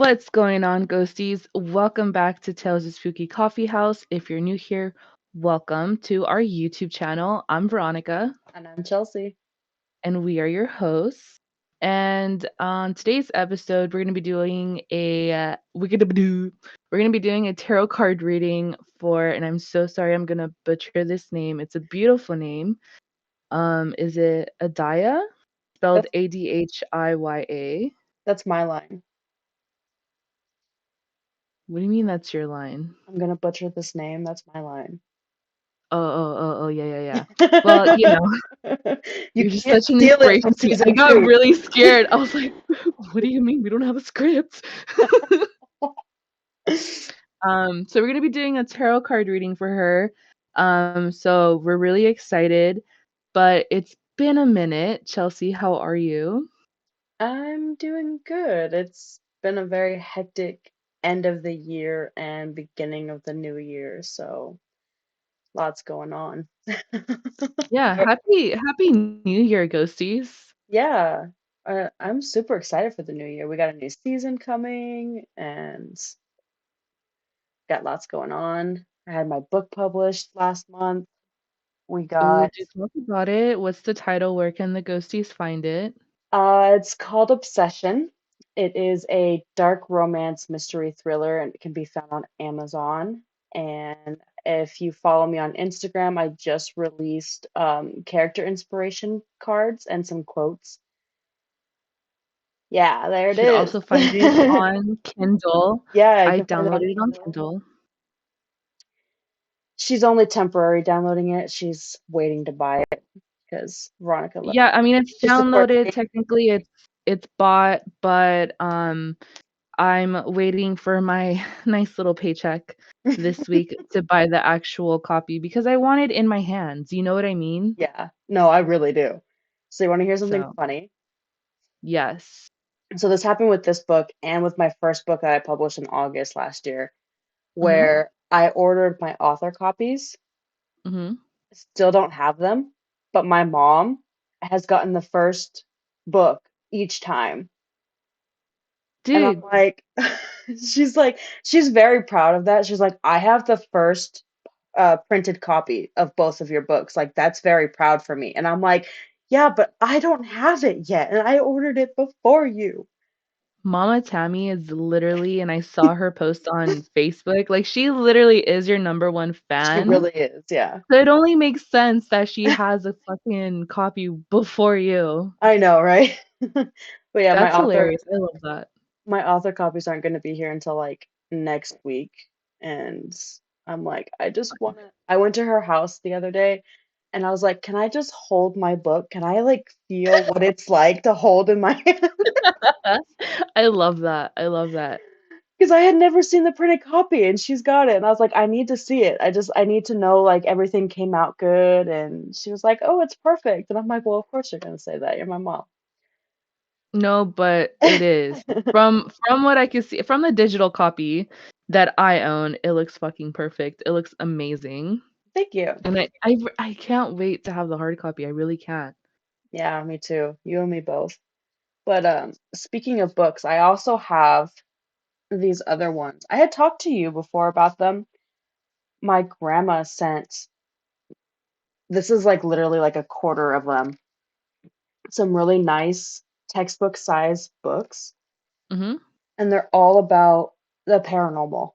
What's going on, Ghosties? Welcome back to Tales of Spooky Coffee House. If you're new here, welcome to our YouTube channel. I'm Veronica, And I'm Chelsea. and we are your hosts. And on today's episode, we're gonna be doing a tarot card reading for. And I'm so sorry, I'm gonna butcher this name. It's a beautiful name. Is it Adhiya? Spelled That's Adhiya. that's my line. What do you mean that's your line? I'm gonna butcher this name. That's my line. Oh, yeah, yeah, yeah. Well, You you're just can't such an steal it from inspiration to me. I season got two. really scared. I was like, what do you mean? We don't have a script. So we're gonna be doing a tarot card reading for her. So we're really excited, but it's been a minute. Chelsea, how are you? I'm doing good. It's been a very hectic end of the year and beginning of the new year, so lots going on. Yeah, But happy New Year, ghosties. yeah, I'm super excited for the new year. We got a new season coming and got lots going on. I had my book published last month. We Ooh, got do talk about it. What's the title? Where can the ghosties find it? It's called Obsession. It is a dark romance mystery thriller and it can be found on Amazon. And if you follow me on Instagram, I just released character inspiration cards and some quotes. Yeah, there You it could is. also find it on Kindle. Yeah, you I can find it on downloaded it on Kindle. Kindle. She's only temporary downloading it. She's waiting to buy it because Veronica let Yeah, me. I mean it's She supports downloaded. me. Technically, it's bought, but I'm waiting for my nice little paycheck this week to buy the actual copy because I want it in my hands. You know what I mean? Yeah, no, I really do. So you want to hear something So funny? yes. So this happened with this book and with my first book that I published in August last year, Mm-hmm. where I ordered my author copies, Mm-hmm. still don't have them, but my mom has gotten the first book each time. And I'm Dude, like, she's very proud of that. She's like, I have the first printed copy of both of your books. Like, that's very proud for me. And I'm like, yeah, but I don't have it yet, and I ordered it before you. Mama Tammy is literally, and I saw her post on Facebook, like she literally is your number one She fan. really is, yeah. So it only makes sense that she has a fucking copy before you. I know, right? But yeah, That's hilarious. I love that. my author copies aren't going to be here until like next week, and I'm like, I went to her house the other day and I was like, "Can I just hold my book? Can I like feel what it's like to hold in my hand?" I love that. I love that. Because I had never seen the printed copy and she's got it and I was like, "I need to see it. I need to know like everything came out good." And she was like, "Oh, it's perfect." And I'm like, "Well, of course you're going to say that. You're my mom." No, but it is. From what I can see, from the digital copy that I own, it looks fucking perfect. It looks amazing. Thank you. And I can't wait to have the hard copy. I really can't. Yeah, me too. You and me both. But speaking of books, I also have these other ones. I had talked to you before about them. My grandma sent, this is like literally like a quarter of them, some really nice textbook size books, Mhm. and they're all about the paranormal.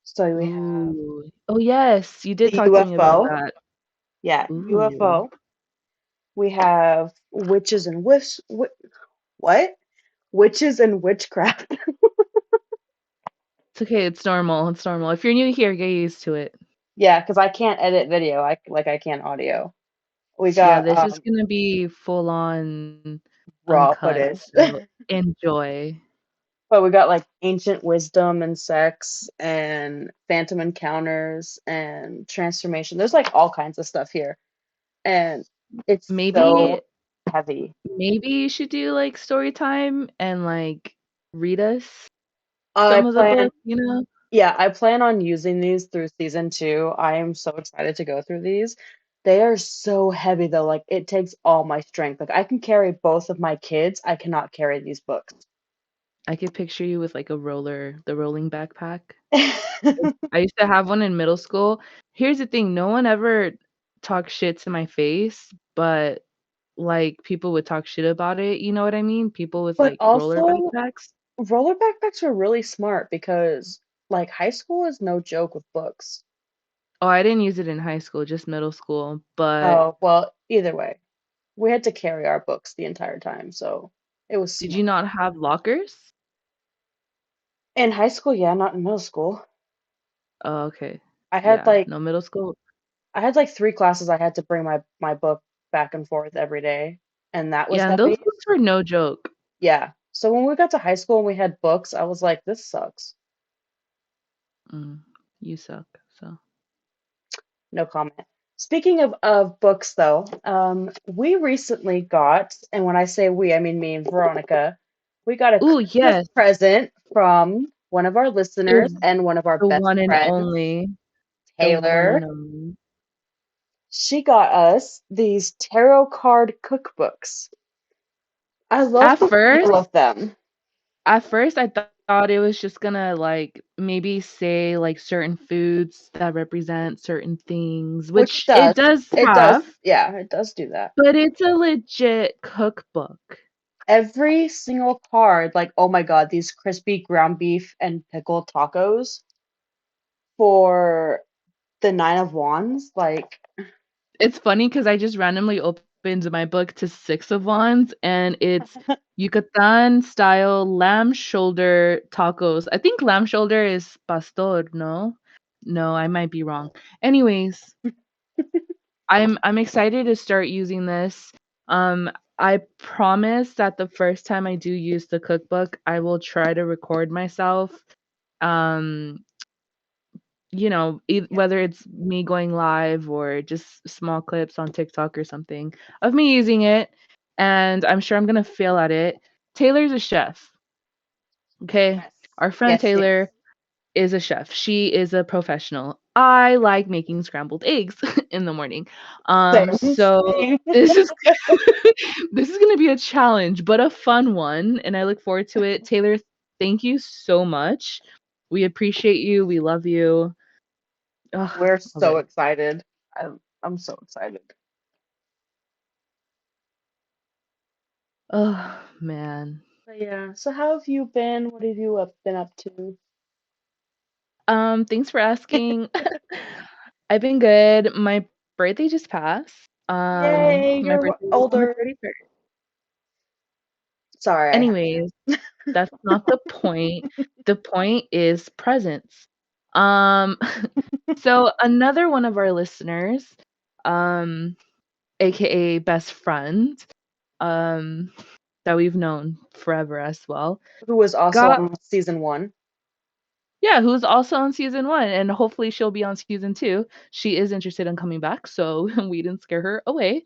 So we have Ooh. Oh, yes, you did the talk to me about UFO. that. Yeah, Ooh. UFO. We have witches and what? Witches and witchcraft. It's okay, it's normal, it's normal. If you're new here, get used to it. Yeah, because I can't edit video. I can't audio. We Yeah, got this is gonna be full on raw uncut, footage. so enjoy. But we got like ancient wisdom and sex and phantom encounters and transformation. There's like all kinds of stuff here. And it's Maybe so heavy. maybe you should do, like, story time and, like, read us I some of the plan, book, you know? yeah, I plan on using these through season two. I am so excited to go through these. They are so heavy though, like it takes all my strength. Like I can carry both of my kids. I cannot carry these books. I could picture you with like the rolling backpack. I used to have one in middle school. Here's the thing, no one ever talked shit to my face, but like people would talk shit about it, you know what I mean? People with But like roller also, backpacks. roller backpacks were really smart because, like, high school is no joke with books. Oh, I didn't use it in high school, just middle school, but Oh, well, either way, we had to carry our books the entire time, so it was did you smart. not have lockers? In high school, yeah, not in middle school. Oh, okay. I had Yeah, like no, middle school. I had like three classes I had to bring my book back and forth every day, and that was Yeah, and those heavy. books were no joke. Yeah. So when we got to high school and we had books, I was like, this sucks. Mm, you suck, so. No comment. Speaking of books, though, we recently got, and when I say we, I mean me and Veronica, we got a Ooh, Christmas yes, present from one of our listeners the and one of our the best one and friends, only, the one Taylor. and only. She got us these tarot card cookbooks. I love At the feel first of them, at first, I thought it was just gonna, like, maybe say, like, certain foods that represent certain things, which it which it does. does It does, have, yeah, it does do that. but it's a legit cookbook. Every single card, like, oh my God, these crispy ground beef and pickle tacos for the Nine of Wands, like, It's funny because I just randomly opened my book to Six of Wands, and it's Yucatan style lamb shoulder tacos. I think lamb shoulder is pastor, no? No, I might be wrong. Anyways, I'm excited to start using this. I promise that the first time I do use the cookbook, I will try to record myself. Um, yeah, whether it's me going live or just small clips on TikTok or something of me using it, and I'm sure I'm gonna fail at it. Taylor's a chef, okay? yes, Our friend yes, yes. Taylor is a chef. She is a professional. I like making scrambled eggs in the morning. Same, So same. this is this is gonna be a challenge, but a fun one, and I look forward to it. Taylor, thank you so much. We appreciate you. We love you. Ugh, We're so okay. excited. I'm so excited. Oh man. But yeah, so how have you been? What have you been up to? Thanks for asking. I've been good. My birthday just passed. Yay, My you're birthday was on the older. 31st. Sorry, I had Anyways, that's not the point. The point is presents. Um, so another one of our listeners, um, aka best friend, um, that we've known forever as well, who was also got on season one. yeah, who's also on season 1, and hopefully she'll be on season 2. She is interested in coming back, so we didn't scare her away.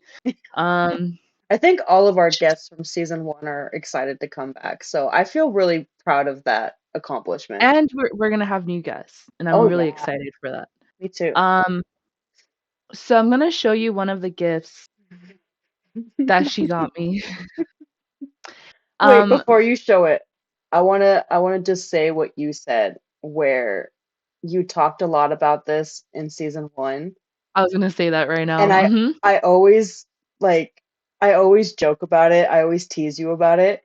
Um, I think all of our sh guests from season one are excited to come back, so I feel really proud of that accomplishment. and we're gonna have new guests, and I'm Oh really yeah, excited for that. me too. Um, so I'm gonna show you one of the gifts that she got me. Wait, Um, before you show it, I wanna just say what you said, where you talked a lot about this in season one, I was gonna say that right and now. I always like I always joke about it, I always tease you about it,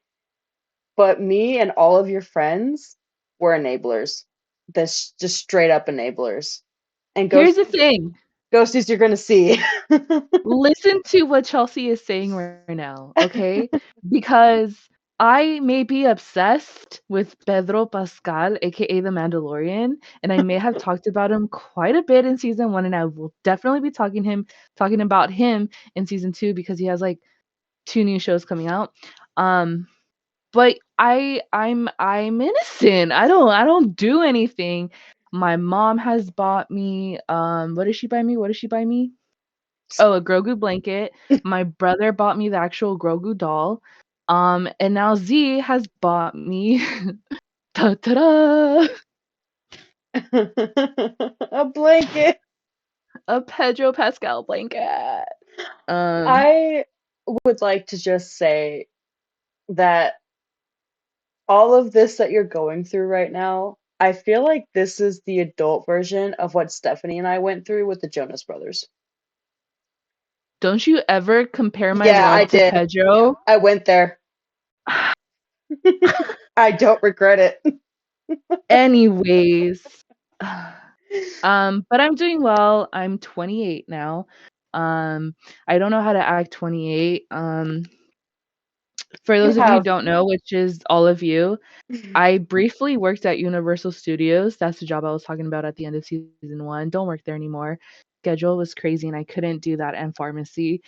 but me and all of your friends were enablers. This just straight up enablers. And Here's the ghosties, thing. ghosties, you're gonna see. Listen to what Chelsea is saying right now, okay? Because I may be obsessed with Pedro Pascal, aka the Mandalorian, and I may have talked about him quite a bit in season 1, and I will definitely be talking about him in season 2 because he has like 2 new shows coming out. Um, but I'm innocent. I don't do anything. My mom has bought me what did she buy me? What did she buy me? Oh, a Grogu blanket. My brother bought me the actual Grogu doll. And now Z has bought me ta-ta-da, A blanket. a Pedro Pascal blanket. Um, I would like to just say that all of this that you're going through right now, I feel like this is the adult version of what Stephanie and I went through with the Jonas Brothers. Don't you ever compare my Yeah, I love to did. Pedro? I went there. I don't regret it. Anyways, but I'm doing well. I'm 28 now. I don't know how to act 28. For You those of you who have. don't know, which is all of you, I briefly worked at Universal Studios. That's the job I was talking about at the end of season 1. Don't work there anymore. Schedule was crazy and I couldn't do that and pharmacy.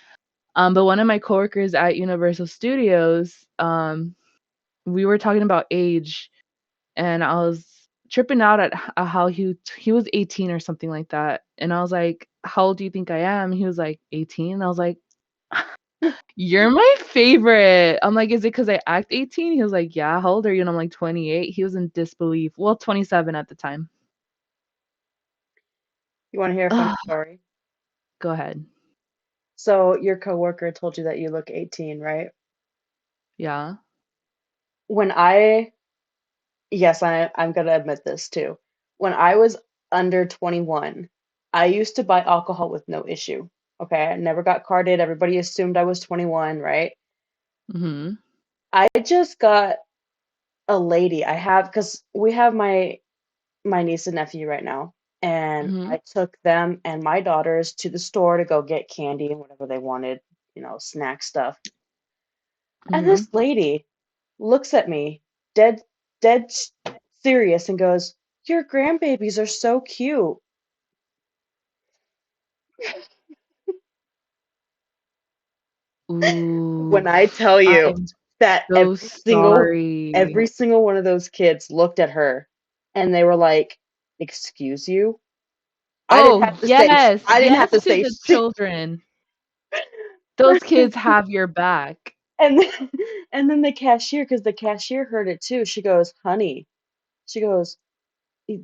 But one of my coworkers at Universal Studios, we were talking about age and I was tripping out at how he was 18 or something like that. And I was like, "How old do you think I am?" He was like, "18." And I was like, "You're my favorite." I'm like, "Is it because I act 18?" He was like, "Yeah." "How old are you?" And I'm like, 28. He was in disbelief. Well, 27 at the time. You want to hear a funny Ugh, story? go ahead. So your coworker told you that you look 18, right? Yeah. When I, yes, I'm gonna admit this too. When I was under 21, I used to buy alcohol with no issue. Okay, I never got carded. Everybody assumed I was 21, right? Mhm. I just got a lady. I have because we have my niece and nephew right now, and Mhm. I took them and my daughters to the store to go get candy and whatever they wanted, snack stuff. And Mhm. this lady looks at me, dead, dead serious, and goes, "Your grandbabies are so cute." Ooh, When I tell you I'm that so every sorry. single one of those kids looked at her and they were like, "Excuse you?" I didn't Oh, have to say, yes. I didn't have Yes to to say the shit. children. Those kids have your back. And then, and then the cashier, because the cashier heard it too, she goes, "Honey," she goes,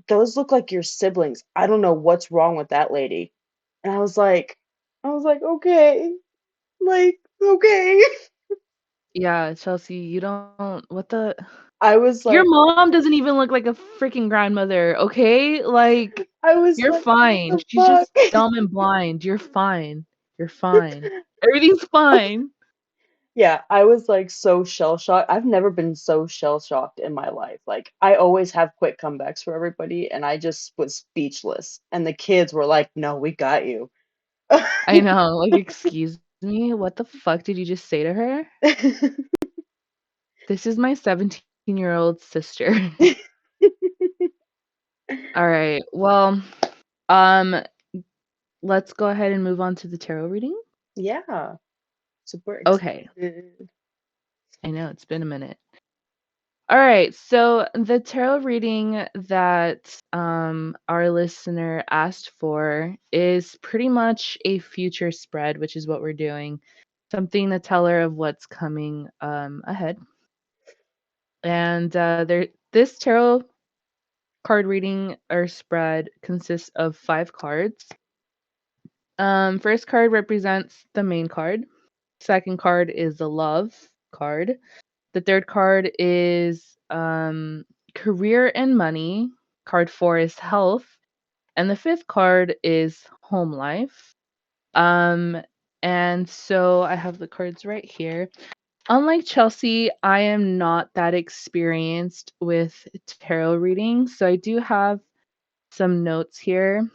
"those look like your siblings. I don't know what's wrong with that lady." And I was like, okay, like, okay. Yeah, Chelsea, you don't what the I was your like, mom doesn't even look like a freaking grandmother, okay? Like, I was you're like, what fine. the She's fuck? just dumb and blind. You're fine. You're fine. Everything's fine. Yeah, I was like so shell shocked. I've never been so shell shocked in my life. Like, I always have quick comebacks for everybody, and I just was speechless. And the kids were like, "No, we got you." I know. Like, excuse me? What the fuck did you just say to her? This is my 17-year-old sister. All right. Well, um, let's go ahead and move on to the tarot reading. Yeah, super Okay. excited. I know it's been a minute. All right. So the tarot reading that our listener asked for is pretty much a future spread, which is what we're doing. Something to tell her of what's coming ahead. And this tarot card reading or spread consists of 5 cards. First card represents the main card. Second card is the love card. The third card is career and money. Card 4 is health. And the fifth card is home life. Um, and so I have the cards right here. Unlike Chelsea, I am not that experienced with tarot readings. So I do have some notes here,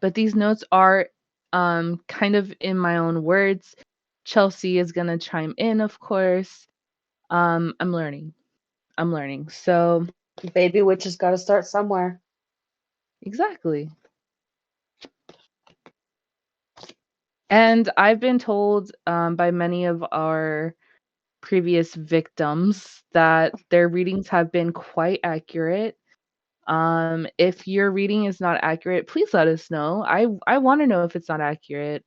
but these notes are kind of in my own words. Chelsea is going to chime in, of course. I'm learning. I'm learning. So, Baby witch has got to start somewhere. exactly. And I've been told by many of our previous victims that their readings have been quite accurate. If your reading is not accurate, please let us know. I want to know if it's not accurate.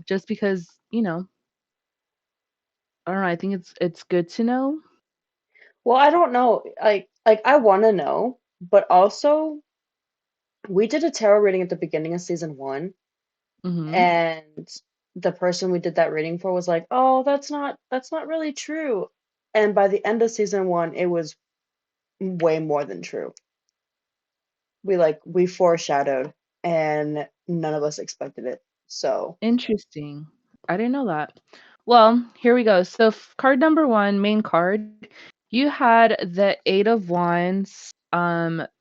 Just because, I don't know, I think it's good to know. Well, I don't know. Like I want to know, but also we did a tarot reading at the beginning of season 1, Mhm. and the person we did that reading for was like, "Oh, that's not really true." And by the end of season one, it was way more than true. We foreshadowed and none of us expected it. So, Interesting. I didn't know that. Well, here we go. So, card number one, main card, you had the Eight of Wands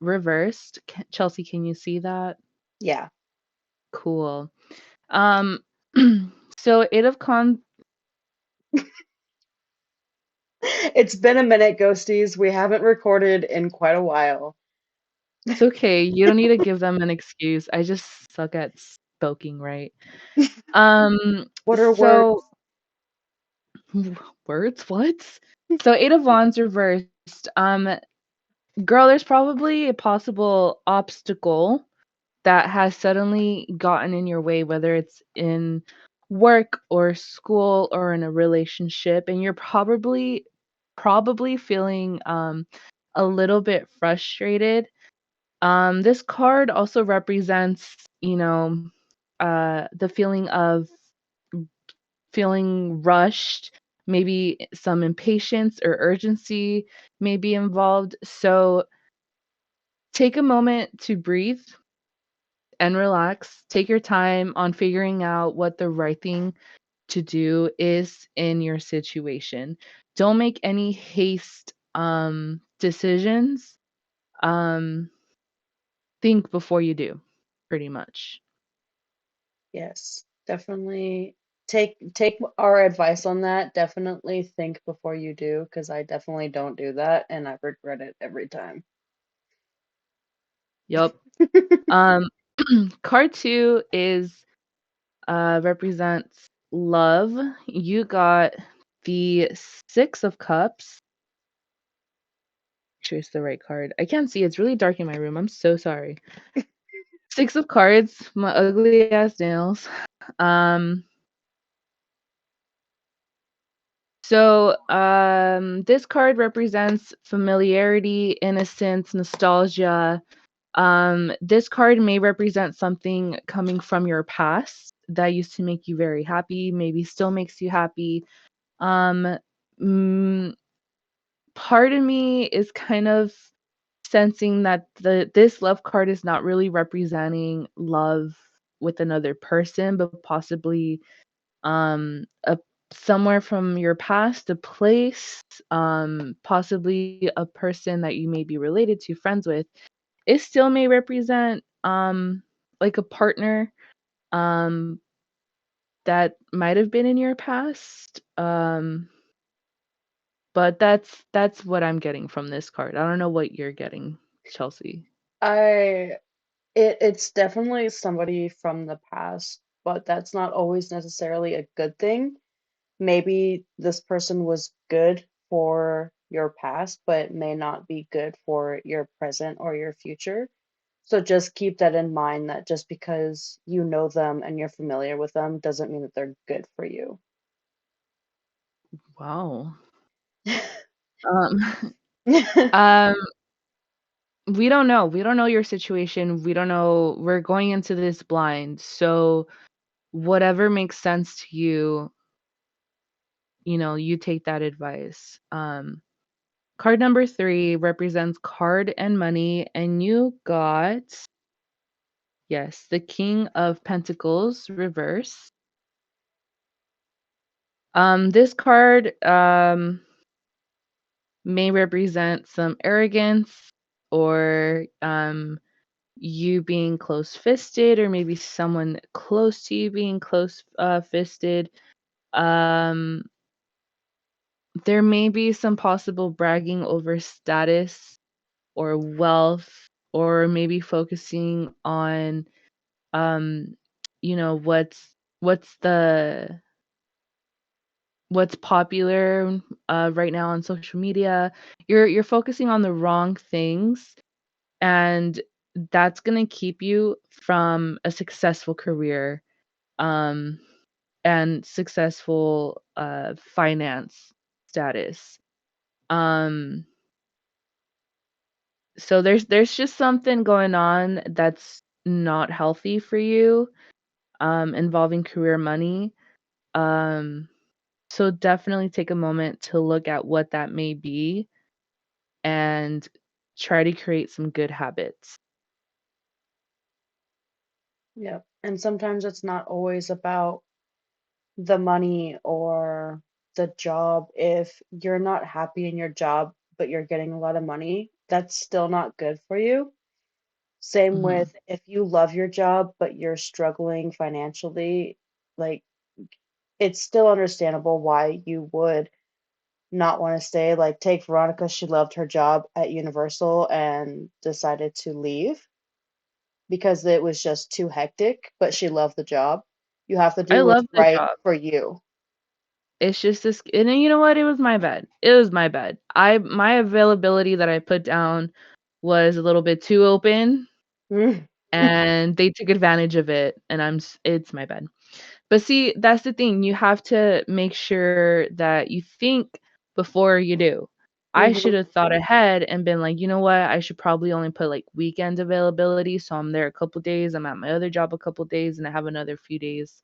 reversed. Chelsea, can you see that? yeah. Cool. Um, so Eight of Con. It's been a minute, Ghosties. We haven't recorded in quite a while. It's okay. You don't need to give them an excuse. I just suck at spoking, right? What are So words? words, what? So Eight of Wands reversed. Girl, there's probably a possible obstacle that has suddenly gotten in your way, whether it's in work or school or in a relationship, and you're probably feeling a little bit frustrated. This card also represents, the feeling of feeling rushed, maybe some impatience or urgency may be involved. So take a moment to breathe and relax. Take your time on figuring out what the right thing to do is in your situation. Don't make any haste decisions. Um think before you do, pretty much. Yes, definitely take our advice on that. Definitely think before you do, because I definitely don't do that and I regret it every time. Yep. Um card 2 is represents love. You got the 6 of cups. Make sure it's the right card. I can't see. It's really dark in my room. I'm so sorry. 6 of cards, my ugly ass nails. Um this card represents familiarity, innocence, nostalgia. This card may represent something coming from your past that used to make you very happy, maybe still makes you happy. Um, mm, Part of me is kind of sensing that this love card is not really representing love with another person, but possibly a somewhere from your past, a place, possibly a person that you may be related to, friends with. It still may represent like a partner um that might have been in your past. But that's what I'm getting from this card. I don't know what you're getting, Chelsea. I it's definitely somebody from the past, but that's not always necessarily a good thing. Maybe this person was good for your past, but may not be good for your present or your future. So just keep that in mind that just because you know them and you're familiar with them doesn't mean that they're good for you. Wow. Um um we don't know. We don't know your situation. We don't know. We're going into this blind. So whatever makes sense to you, you take that advice. Card number 3 represents card and money, and you got, yes, the King of Pentacles reverse. This card may represent some arrogance or you being close fisted, or maybe someone close to you being close fisted. Um, there may be some possible bragging over status or wealth, or maybe focusing on um what's the what's popular right now on social media. You're focusing on the wrong things, and that's going to keep you from a successful career um and successful finance status. um so there's just something going on that's not healthy for you involving career money. um So definitely take a moment to look at what that may be and try to create some good habits. Yep. And sometimes it's not always about the money or the job. If you're not happy in your job, but you're getting a lot of money, that's still not good for you. Same Mhm. with if you love your job, but you're struggling financially, like it's still understandable why you would not want to stay. Like, take Veronica, she loved her job at Universal and decided to leave because it was just too hectic, but she loved the job. You have to I do what's love the right job. for you. It's just this and then you know what? It was my bad. It was my bad. My availability that I put down was a little bit too open, Mm. and they took advantage of it, and it's my bad. But see, that's the thing, you have to make sure that you think before you do. I should Mhm. have thought ahead and been like, "You know what? I should probably only put, like, weekend availability, so I'm there a couple days, I'm at my other job a couple days, and I have another few days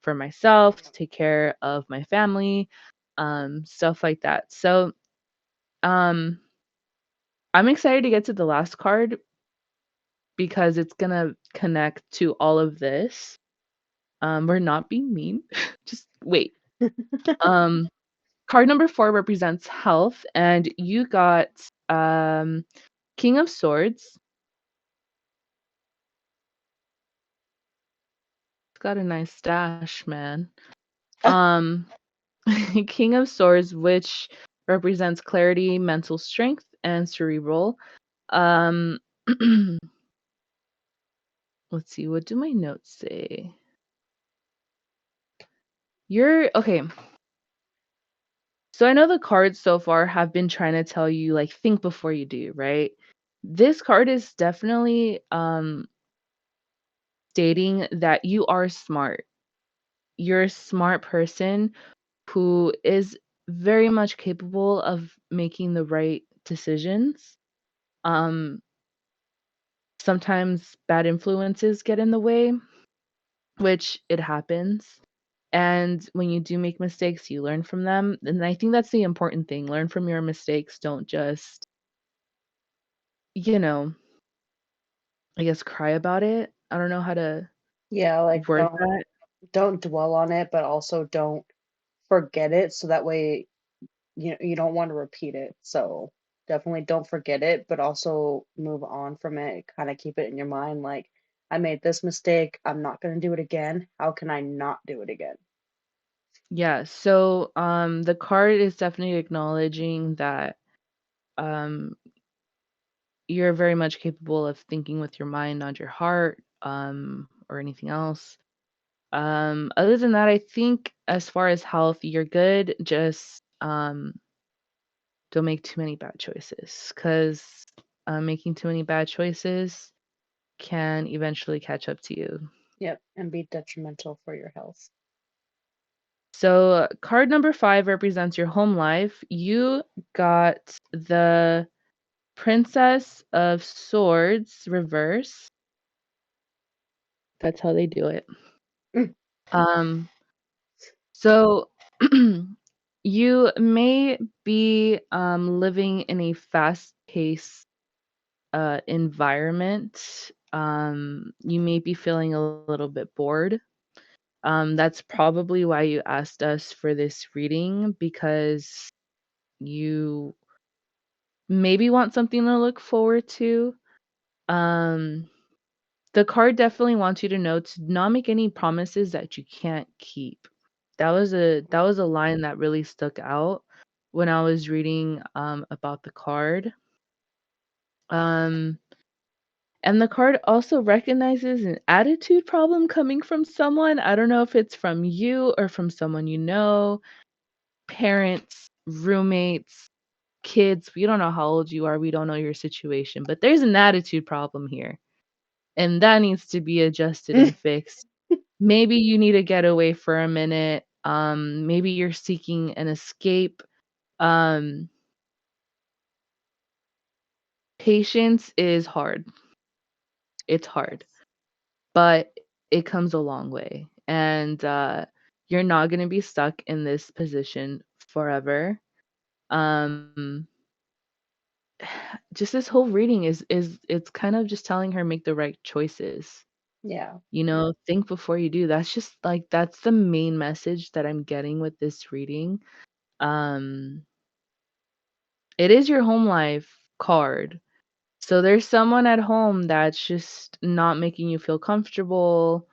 for myself to take care of my family," stuff like that. So, um, I'm excited to get to the last card because it's gonna connect to all of this. We're not being mean. Just wait. Um Card number 4 represents health, and you got, um, King of Swords. It's got a nice stash, man. Um, King of Swords, which represents clarity, mental strength, and cerebral. Um, let's see, what do my notes say? You're okay, so I know the cards so far have been trying to tell you, like, think before you do, right? This card is definitely, stating that you are smart. You're a smart person who is very much capable of making the right decisions. Um, Sometimes bad influences get in the way, which it happens. And when you do make mistakes, you learn from them. And I think that's the important thing. Learn from your mistakes. Don't just, you know, I guess cry about it. I don't know how to Yeah, like word don't that. don't dwell on it, but also don't forget it so that way you don't want to repeat it. So definitely don't forget it, but also move on from it. Kind of keep it in your mind like I made this mistake, I'm not going to do it again. How can I not do it again? Yeah. So the card is definitely acknowledging that um you're very much capable of thinking with your mind, not your heart, or anything else. Other than that, I think as far as health, you're good. Just don't make too many bad choices because making too many bad choices can eventually catch up to you. Yep, and be detrimental for your health. So, card number 5 represents your home life. You got the Princess of Swords reverse. That's how they do it. Mm. Um, so you may be living in a fast-paced environment. You may be feeling a little bit bored. That's probably why you asked us for this reading because you maybe want something to look forward to. Um, the card definitely wants you to know to not make any promises that you can't keep. That was a line that really stuck out when I was reading about the card. Um and the card also recognizes an attitude problem coming from someone. I don't know if it's from you or from someone you know, parents, roommates, kids. We don't know how old you are. We don't know your situation, but there's an attitude problem here, and that needs to be adjusted and fixed. Maybe you need to get away for a minute. Maybe you're seeking an escape. Um, Patience is hard. It's hard, Yes. but it comes a long way. And You're not going to be stuck in this position forever. Um just this whole reading is it's kind of just telling her make the right choices. Yeah. Think before you do. That's just like that's the main message that I'm getting with this reading. Um it is your home life card. So there's someone at home that's just not making you feel comfortable,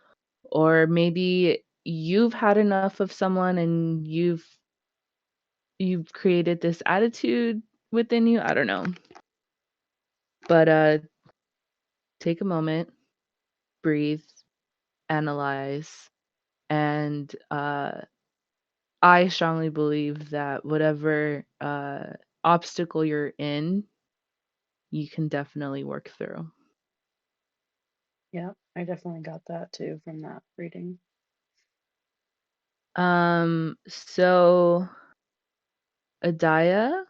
or maybe you've had enough of someone and you've created this attitude within you. I don't know. But take a moment, breathe, analyze, and I strongly believe that whatever obstacle you're in, you can definitely work through. Yeah. I definitely got that too from that reading. So Adhiya,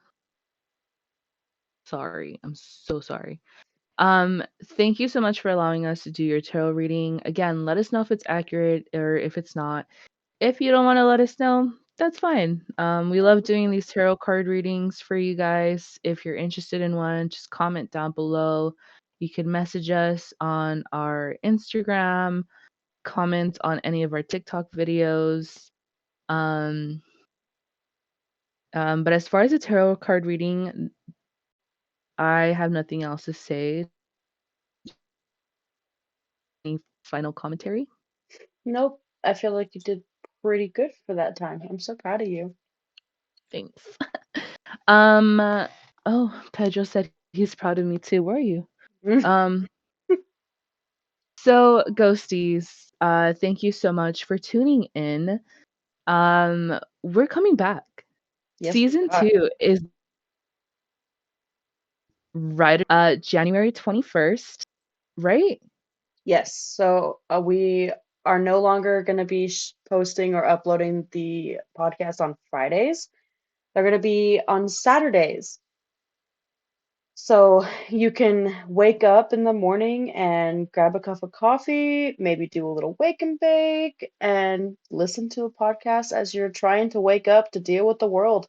sorry, I'm so sorry. Thank you so much for allowing us to do your tarot reading. Again, let us know if it's accurate or if it's not. If you don't want to let us know, that's fine. We love doing these tarot card readings for you guys. If you're interested in one, just comment down below. You can message us on our Instagram, comment on any of our TikTok videos. Um, but as far as the tarot card reading, I have nothing else to say. Any final commentary? Nope. I feel like you did pretty good for that time. I'm so proud of you. Thanks. Um, oh, Pedro said he's proud of me too. Where are you? Um, so Ghosties, thank you so much for tuning in. We're coming back. Yes, we Season are. 2 is right January 21st, right? Yes. So we are no longer going to be posting or uploading the podcast on Fridays. They're going to be on Saturdays. So you can wake up in the morning and grab a cup of coffee, maybe do a little wake and bake, and listen to a podcast as you're trying to wake up to deal with the world.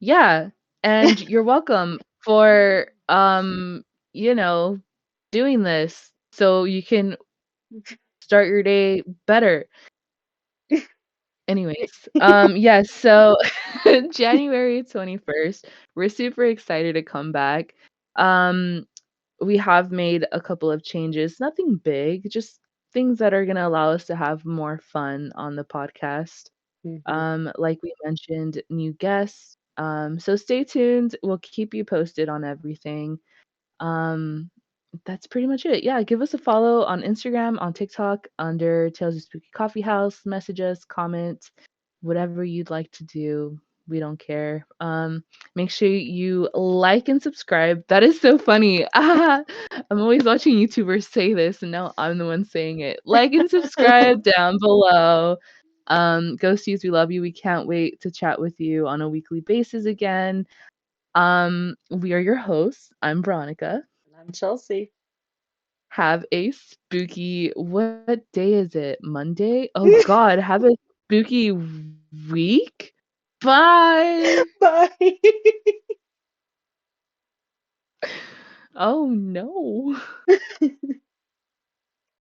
Yeah, and you're welcome for you know, doing this so you can start your day better. Anyways, yes, so January 21st, we're super excited to come back. Um, we have made a couple of changes, nothing big, just things that are going to allow us to have more fun on the podcast. Hmm. Like we mentioned, new guests. So stay tuned. We'll keep you posted on everything. Um, that's pretty much it. Yeah, give us a follow on Instagram, on TikTok under Tales of Spooky Coffee House. Message us, comment, whatever you'd like to do. We don't care. Make sure you like and subscribe. That is so funny. I'm always watching YouTubers say this, and now I'm the one saying it. Like and subscribe down below. Ghosties, we love you. We can't wait to chat with you on a weekly basis again. We are your hosts. I'm Veronica. And I'm Chelsea. Have a spooky, what day is it? Monday? Oh God, have a spooky week. Bye. Bye. Oh no.